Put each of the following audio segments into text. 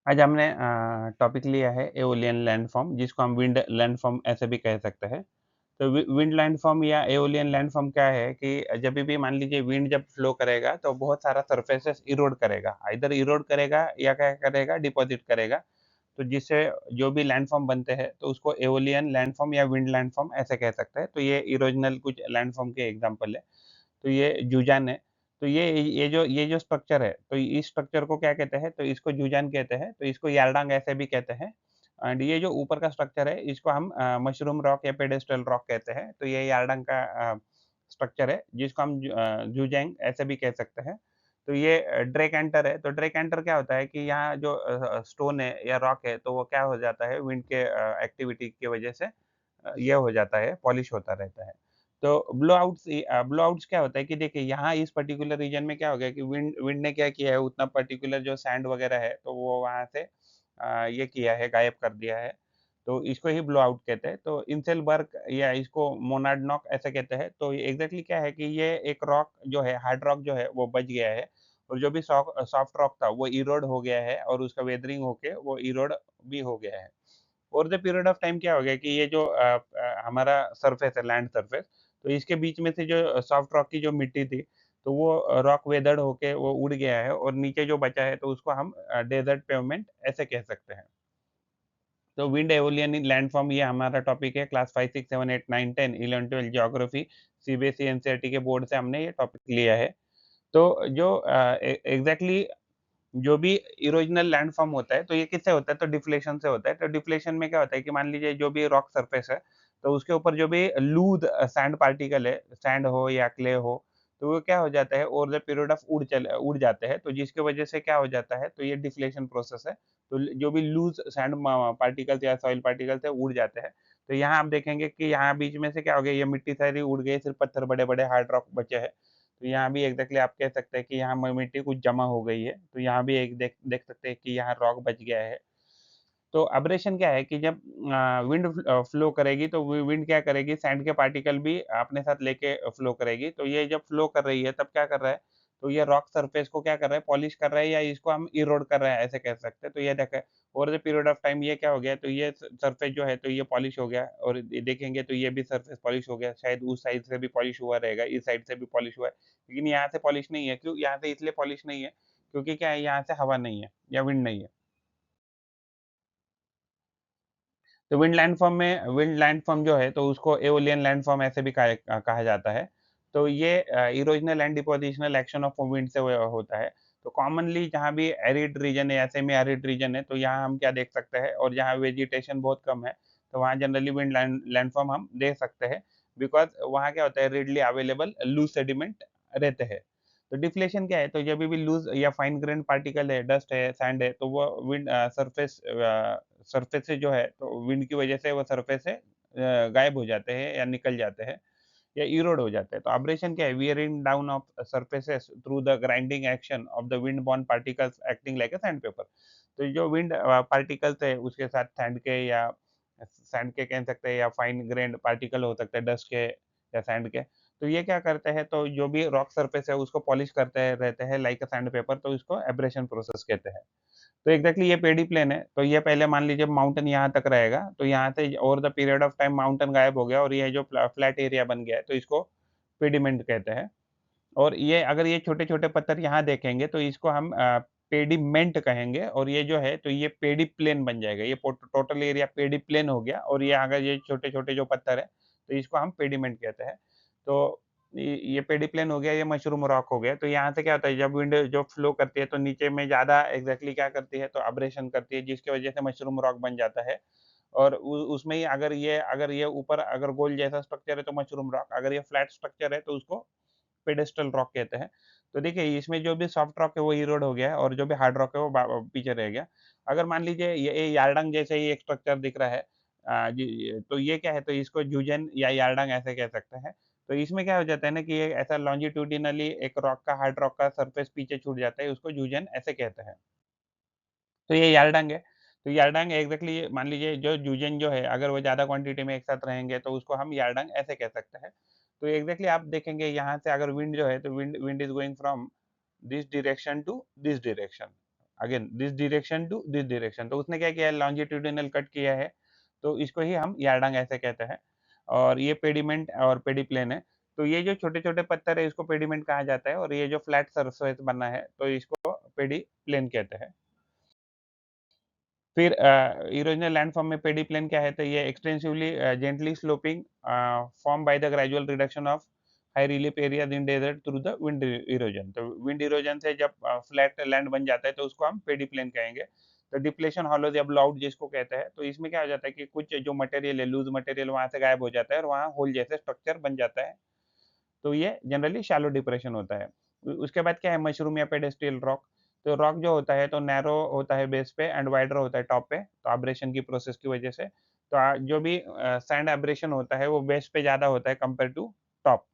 आज हमने टॉपिक लिया है एओलियन लैंडफॉर्म जिसको हम विंड लैंडफॉर्म ऐसे भी कह सकते हैं। तो विंड लैंडफॉर्म या एओलियन लैंडफॉर्म क्या है कि जब भी मान लीजिए विंड जब फ्लो करेगा तो बहुत सारा सरफेसेस इरोड करेगा, इधर इरोड करेगा या क्या करेगा डिपॉजिट करेगा। तो जिससे जो भी लैंडफॉर्म बनते हैं तो उसको एओलियन लैंडफॉर्म या विंड लैंडफॉर्म ऐसे कह सकते हैं। तो ये इरोजनल कुछ लैंडफॉर्म के एग्जांपल है। तो ये जूजान है। तो ये जो स्ट्रक्चर है, तो इस स्ट्रक्चर को क्या कहते हैं? तो इसको जूजान कहते हैं, तो इसको यारडांग ऐसे भी कहते हैं। एंड ये जो ऊपर का स्ट्रक्चर है, इसको हम मशरूम रॉक या पेडेस्टल रॉक कहते हैं। तो ये यारडांग का स्ट्रक्चर है, जिसको हम जूजैंग ऐसे भी कह सकते हैं। तो ये ड्रैकेंटर है, तो ड्रैकेंटर क्या होता है कि यहाँ जो स्टोन है या रॉक है, तो वो क्या हो जाता है विंड के एक्टिविटी की वजह से ये हो जाता है, पॉलिश होता रहता है। तो ब्लोआउट्स क्या होता है कि देखिए यहाँ इस पर्टिकुलर रीजन में क्या हो गया कि विंड विंड ने क्या किया है उतना पर्टिकुलर जो सैंड वगैरह है तो वो वहाँ से ये किया है गायब कर दिया है। तो इसको ही ब्लोआउट कहते हैं। तो इंसेलबर्ग या इसको मोनाडनॉक ऐसे कहते हैं। तो एग्जैक्टली क्या है कि ये एक रॉक जो है हार्ड रॉक जो है वो बच गया है और जो भी सॉफ्ट रॉक था वो इरोड हो गया है और उसका वेदरिंग होके वो इरोड भी हो गया है। Over the period of time क्या हो गया कि ये जो हमारा सरफेस है लैंड सरफेस, तो इसके बीच में से जो सॉफ्ट रॉक की जो मिट्टी थी, तो वो रॉक वेदर्ड होके वो उड़ गया है और नीचे जो बचा है तो उसको हम डेजर्ट पेवमेंट ऐसे कह सकते हैं। तो विंड एओलियन लैंडफॉर्म ये हमारा टॉपिक है क्लास 5, 6, 7, 8, 9, 10, 11, 12 ज्योग्राफी सीबीएसई एनसीईआरटी के बोर्ड से हमने ये टॉपिक लिया है। तो जो एग्जैक्टली जो भी इरोजनल लैंडफॉर्म होता है, तो ये किससे होता है? तो डिफ्लेशन से होता है। तो डिफ्लेशन में क्या होता है कि मान लीजिए जो भी रॉक सरफेस है, तो उसके ऊपर जो भी लूज़ सैंड पार्टिकल है, सैंड हो या क्ले हो, तो वो क्या हो जाता है ओवर द पीरियड ऑफ उड़ जाते हैं। तो जिसकी वजह से क्या हो जाता है, तो ये डिफ्लेशन प्रोसेस है। तो जो भी लूज़ सैंड पार्टिकल्स या सॉइल पार्टिकल्स है, उड़ जाते हैं। तो यहाँ आप देखेंगे कि यहाँ बीच में से क्या हो गया, ये मिट्टी सारी उड़ गई, सिर्फ़ पत्थर बड़े-बड़े हार्ड रॉक बचे हैं। तो यहाँ भी एग्ज़ैक्टली आप कह सकते हैं कि यहाँ मिट्टी कुछ जमा हो गई है। तो यहाँ भी एक देख देख सकते हैं कि यहाँ रॉक बच गया है। तो अब्रेशन क्या है कि जब विंड फ्लो करेगी तो विंड क्या करेगी सैंड के पार्टिकल भी अपने साथ लेके फ्लो करेगी। तो ये जब फ्लो कर रही है तब क्या कर रहा है, तो ये रॉक सरफेस को क्या कर रहा है पॉलिश कर रहा है या इसको हम इरोड कर रहा है ऐसे कह सकते हैं। तो ये देखें over the period of time ये क्या हो गया, तो ये सरफेस जो है तो ये पॉलिश हो गया और ये देखेंगे तो ये भी सरफेस पॉलिश हो गया। शायद उस साइड से भी पॉलिश हुआ रहेगा, इस साइड से भी पॉलिश हुआ है। लेकिन यहाँ से पॉलिश नहीं है। क्यों? यहाँ से इसलिए पॉलिश नहीं है क्योंकि क्या है यहाँ से हवा नहीं है या विंड नहीं है। तो विंड लैंडफ़ॉर्म जो है तो उसको एओलियन लैंडफ़ॉर्म ऐसे भी कहा जाता है। तो ये इरोज़नल एंड डिपोज़िशनल एक्शन ऑफ विंड से होता है। तो कॉमनली जहाँ भी एरिड रीजन है या सेमी एरिड रीजन है तो यहाँ हम क्या देख सकते हैं और जहाँ वेजिटेशन बहुत कम है, तो वहाँ जनरली विंड लैंडफ़ॉर्म हम देख सकते हैं। बिकॉज़ वहाँ क्या होता है रेडीली अवेलेबल लूज़ सेडिमेंट रहते हैं। तो डिफ्लेशन क्या है? तो जब भी लूज़ या फाइन ग्रेन्ड पार्टिकल है, डस्ट है, सैंड है, तो वो सरफेस से जो है तो विंड की वजह से वो सरफेस से गायब हो जाते हैं या निकल जाते हैं या इरोड हो जाते हैं। तो अब्रेशन क्या है? Wearing down of surfaces through the grinding action of the wind born particles acting like a sandpaper. तो जो विंड पार्टिकल्स है उसके साथ सैंड के कह सकते हैं या फाइन ग्रेन्ड पार्टिकल हो सकते हैं डस्ट के या सैंड के। तो ये क्या करते हैं तो जो भी रॉक सरफेस है उसको पॉलिश करते रहते हैं लाइक अ सैंडपेपर, तो इसको एब्रेशन प्रोसेस कहते हैं। तो एग्ज़ैक्टली ये पेडी प्लेन है, तो ये पहले मान लीजिए माउंटेन यहाँ तक रहेगा, तो यहाँ से over the period of time mountain गायब हो गया और ये जो फ्लैट एरिया बन गया है, तो इसको पेडीमेंट कहते हैं। और ये अगर ये छोटे-छोटे पत्थर यहाँ देखेंगे, तो इसको हम पेडीमेंट कहेंगे और ये जो है, तो ये पेडी प्लेन बन जाएगा। ये टोटल एरिया पेडी प्लेन हो गया और ये अगर ये छोटे-छोटे जो पत्थर हैं, तो इसको हम पेडीमेंट कहते हैं। तो ये पेडिप्लेन हो गया, ये मशरूम रॉक हो गया। तो यहाँ से क्या होता है जब विंड जो फ्लो करती है तो नीचे में ज़्यादा एग्ज़ैक्टली क्या करती है तो अब्रेशन करती है जिसकी वज़ह से मशरूम रॉक बन जाता है। और उ उसमें ही अगर ये ऊपर अगर गोल जैसा स्ट्रक्चर है तो मशरूम रॉक, अगर ये फ्लैट स्ट्रक्चर है तो उसको पेडेस्टल रॉक कहते हैं। तो देखिए इसमें जो भी सॉफ्ट रॉक है वो इरोड हो गया है और जो भी हार्ड रॉक है वो पीछे रह गया। अगर मान लीजिए ये यारडंग जैसे ही एक स्ट्रक्चर दिख रहा है तो ये क्या है तो इसको जूजन या यारडंग ऐसे कह सकते हैं। तो इसमें क्या हो जाता है ना कि ये ऐसा लॉन्जिट्यूडिनली एक रॉक का हार्ड रॉक का सरफेस पीछे छूट जाता है, उसको जूजन ऐसे कहते हैं। तो ये यारडंग है। तो यारडंग एग्ज़ैक्टली मान लीजिए जो जूजन जो है अगर वो ज़्यादा क्वांटिटी में एक साथ रहेंगे तो उसको हम यारडंग ऐसे कह सकते हैं। तो एग्ज़ैक्टली आप देखेंगे यहाँ से अगर विंड जो है तो wind wind is going from this direction to this direction. Again this direction to this direction. तो उसने क्या किया है, लॉन्जिट्यूडिनल कट किया है, तो इसको ही हम यार्डांग ऐसे कहते हैं। और ये पेडिमेंट और पेडिप्लेन है। तो ये जो छोटे-छोटे पत्थर है इसको पेडिमेंट कहा जाता है, और ये जो फ्लैट सरफेस बना है तो इसको पेडिप्लेन कहते हैं। फिर इरोजनल लैंडफॉर्म में पेडिप्लेन क्या है, तो ये extensively gently sloping form by the gradual reduction of high relief areas in desert through the wind erosion. तो विंड इरोजन से जब फ्लैट लैंड बन जाता है तो उसको हम पेडिप्लेन कहेंगे। तो डिप्लेशन हॉलोज या ब्लॉउट जिसको कहते हैं, तो इसमें क्या हो जाता है कि कुछ जो मटेरियल है, लूज मटेरियल वहां से गायब हो जाता है और वहाँ होल जैसे स्ट्रक्चर बन जाता है। तो ये जनरली शैलो डिप्रेशन होता है। उसके बाद क्या है, मशरूम या पेडेस्ट्रियल रॉक। तो रॉक जो होता है तो नैरो होता है बेस पे एंड वाइडर होता है टॉप पे, तो अब्रेशन की प्रोसेस की वजह से। तो जो भी सैंड अब्रेशन होता है वो बेस पे ज़्यादा होता है कंपेयर टू टॉप।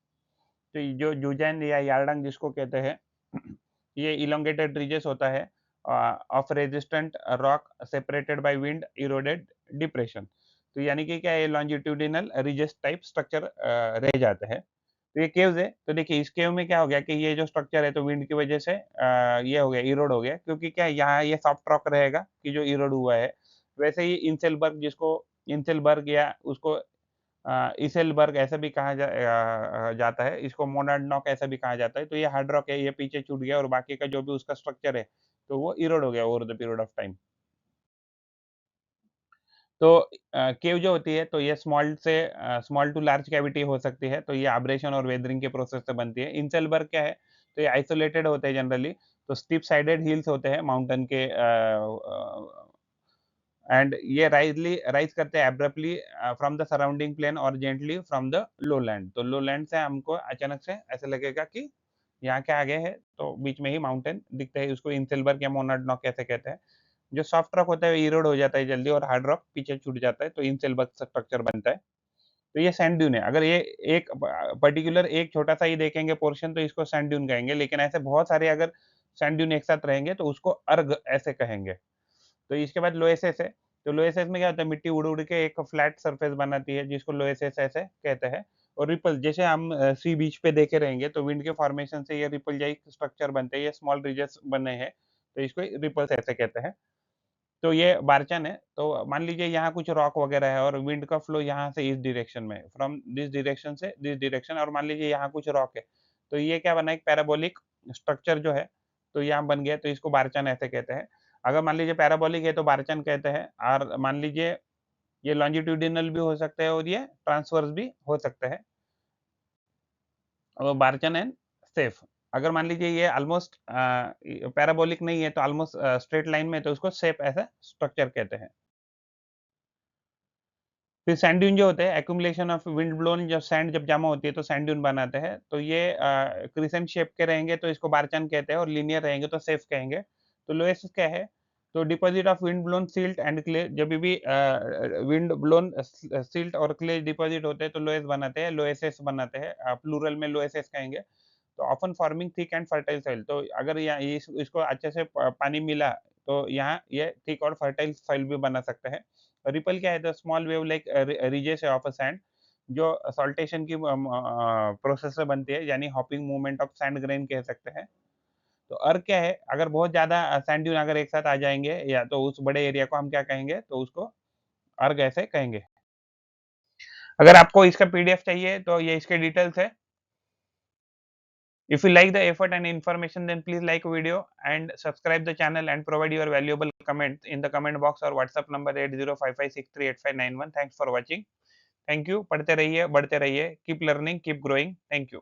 तो ये जो जुजैन या यार्डंग जिसको कहते हैं, ये इलोंगेटेड रिजेस होता है of resistant rock separated by wind eroded depression. तो यानी कि क्या है, लॉन्जिट्यूडिनल रिजेस टाइप स्ट्रक्चर रह जाते हैं। तो ये केव्स है, तो देखिए इस केव में क्या हो गया कि ये जो स्ट्रक्चर है तो विंड की वजह से ये हो गया, इरोड हो गया, क्योंकि क्या है, यहाँ ये सॉफ्ट रॉक रहेगा कि जो इरोड हुआ है। वैसे ही इंसेलबर्ग जिसको इंसेलबर्ग या उसको इसेलबर्ग ऐसा भी कहा जाता है, इसको मोनाडनॉक ऐसा भी कहा जाता है। तो ये हार्ड रॉक है, ये पीछे छूट गया और बाकी का जो भी उसका स्ट्रक्चर है, तो वो इरोड हो गया over the period of time. तो केव जो होती है तो ये स्मॉल टू लार्ज कैविटी हो सकती है, तो ये अब्रेशन और वेदरिंग के प्रोसेस से बनती है। इंसेलबर्ग क्या है, तो ये आइसोलेटेड होते हैं जनरली, तो स्टीप साइडेड हिल्स होते हैं माउंटेन के एंड ये राइज करते हैं abruptly from the surrounding plain और जेंटली फ्रॉम द लोलैंड। तो लोलैंड से हमको अचानक से ऐसा लगेगा कि यहाँ के आगे है, तो बीच में ही माउंटेन दिखते हैं, उसको इंसेलबर्ग या मोनाडनॉक कैसे कहते हैं। जो सॉफ्ट रॉक होता है वो इरोड हो जाता है जल्दी और हार्ड रॉक पीछे छूट जाता है, तो इंसेलबर्ग स्ट्रक्चर बनता है। तो ये सैंड ड्यून है। अगर ये एक पर्टिकुलर एक छोटा-सा ही देखेंगे पोर्शन तो इसको सैंड ड्यून कहेंगे, लेकिन ऐसे बहुत सारे अगर सैंड ड्यून एक साथ रहेंगे तो उसको अर्ग ऐसे कहेंगे। तो इसके बाद लोएसिस है, तो लोएसिस में क्या होता है, मिट्टी उड़-उड़ के एक फ्लैट सरफेस बनाती है जिसको लोएसिस ऐसे कहते हैं। और रिपल जैसे हम सी बीच पे देखे रहेंगे तो विंड के फॉर्मेशन से ये रिपल जैसे स्ट्रक्चर बनते हैं, ये स्मॉल रिजेस बने हैं, तो इसको रिपल्स ऐसे कहते हैं। तो ये बारचन है, तो मान लीजिए यहाँ कुछ रॉक वगैरह है और विंड का फ्लो यहाँ से इस डायरेक्शन में, फ्रॉम दिस डायरेक्शन से दिस डायरेक्शन, और मान लीजिए यहाँ कुछ रॉक है। तो ये क्या बना, एक पैराबोलिक स्ट्रक्चर जो है, तो यहाँ बन गया, तो इसको बारचन ऐसे कहते हैं। अगर मान लीजिए पैराबोलिक है तो बारचन कहते हैं, और मान लीजिए ये लॉन्जिट्यूडिनल भी हो सकता है और ये ट्रांसवर्स भी हो सकता है, बारचन एंड सेफ। अगर मान लीजिए ये ऑलमोस्ट पैराबोलिक नहीं है तो ऑलमोस्ट स्ट्रेट लाइन में, तो उसको सेफ ऐसा स्ट्रक्चर कहते हैं। फिर सैंड ड्यून जो होते हैं, एक्यूमुलेशन ऑफ विंड ब्लोन, जब सैंड जब जमा होती है तो सैंड ड्यून बनाते हैं। तो ये क्रिसेंट शेप के रहेंगे तो इसको बारचन कहते हैं, और लीनियर रहेंगे तो सेफ कहेंगे। तो लोएसिस क्या है, तो deposit of wind blown silt and clay, जब भी विंड ब्लोन सिल्ट और क्ले डिपॉजिट होते हैं तो लोएस बनाते हैं, लोएसिस बनाते हैं, प्लूरल में लोएसिस कहेंगे। तो often forming thick and fertile soil, तो अगर यहाँ इसको अच्छे से पानी मिला तो यहाँ ये थिक और फर्टाइल सॉइल भी बना सकते हैं। रिपल क्या है, the small wave like ridges of a sand, जो सॉल्टेशन की प्रोसेस से बनती है, यानी hopping movement of sand grain कह सकते हैं। तो अर्क क्या है, अगर बहुत ज्यादा सैंड ड्यून अगर एक साथ आ जाएंगे या तो उस बड़े एरिया को हम क्या कहेंगे, तो उसको अर्ग ऐसे कहेंगे। अगर आपको इसका पीडीएफ चाहिए तो ये इसके डिटेल्स है। If you like the effort and information, then please like video and subscribe the channel and provide your valuable comment in the comment box or WhatsApp number 8055638591। Thanks for watching. Thank you. पढ़ते रहिए, बढ़ते रहिए. Keep learning, keep growing. Thank you.